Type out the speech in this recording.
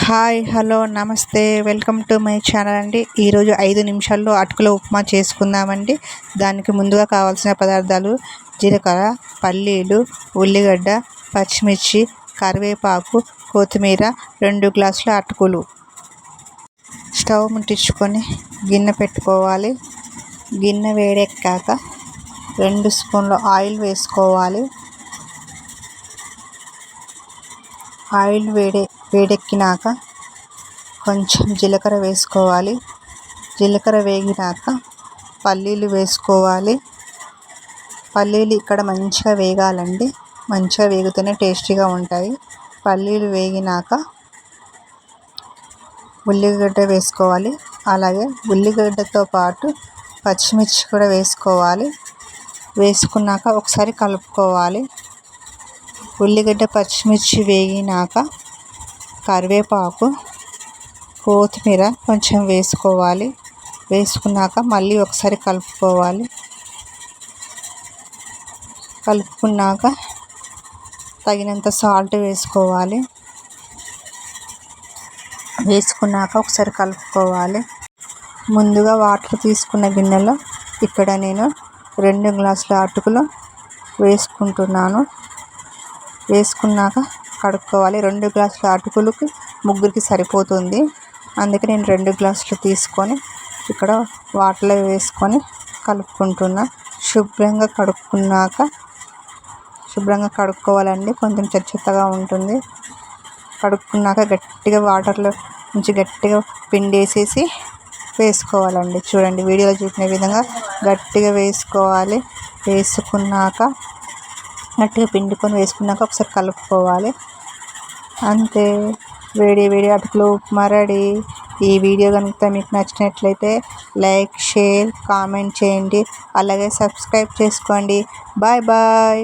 Hi hello నమస్తే welcome to my channel అండి. ఈరోజు 5 నిమిషాల్లో అటుకుల ఉప్మా చేసుకుందామండి. దానికి ముందుగా కావాల్సిన పదార్థాలు: జీలకర్ర, పల్లీలు, ఉల్లిగడ్డ, పచ్చిమిర్చి, కరివేపాకు, కొత్తిమీర, 2 గ్లాసుల అటుకులు. స్టవ్ ముట్టించుకొని గిన్నె పెట్టుకోవాలి. గిన్నె వేడెక్కాక 2 స్పూన్ల ఆయిల్ వేసుకోవాలి. ఆయిల్ వేడెక్కినాక కొంచెం జీలకర్ర వేసుకోవాలి. జీలకర్ర వేగినాక పల్లీలు వేసుకోవాలి. పల్లీలు ఇక్కడ మంచిగా వేగాలండి. మంచిగా వేగితేనే టేస్టీగా ఉంటాయి. పల్లీలు వేగినాక ఉల్లిగడ్డ వేసుకోవాలి. అలాగే ఉల్లిగడ్డతో పాటు పచ్చిమిర్చి కూడా వేసుకోవాలి. వేసుకున్నాక ఒకసారి కలుపుకోవాలి. ఉల్లిగడ్డ పచ్చిమిర్చి వేగినాక కరివేపాకు, కొత్తిమీర కొంచెం వేసుకోవాలి. వేసుకున్నాక మళ్ళీ ఒకసారి కలుపుకోవాలి. కలుపుకున్నాక తగినంత సాల్ట్ వేసుకోవాలి. వేసుకున్నాక ఒకసారి కలుపుకోవాలి. ముందుగా వాటర్ తీసుకున్న గిన్నెలో ఇక్కడ నేను 2 గ్లాసుల అటుకులు వేసుకుంటున్నాను. వేసుకున్నాక కడుక్కోవాలి. 2 గ్లాసుల అటుకులకి ముగ్గురికి సరిపోతుంది. అందుకే నేను 2 గ్లాసులు తీసుకొని ఇక్కడ వాటర్లో వేసుకొని కలుపుకుంటున్నా. శుభ్రంగా కడుక్కోవాలండి. కొంచెం చెత్తగా ఉంటుంది. కడుక్కున్నాక వాటర్లో నుంచి గట్టిగా పిండేసేసి వేసుకోవాలండి. చూడండి, వీడియోలో చూపిన విధంగా గట్టిగా వేసుకోవాలి. వేసుకున్నాక గట్టిగా పిండుకొని వేసుకున్నాక ఒకసారి కలుపుకోవాలి. అంతే, వేడి అటుకులు ఉప్మా రెడీ. ఈ వీడియో కనుక మీకు నచ్చినట్లయితే లైక్, షేర్, కామెంట్ చేయండి. అలాగే సబ్స్క్రైబ్ చేసుకోండి. Bye bye.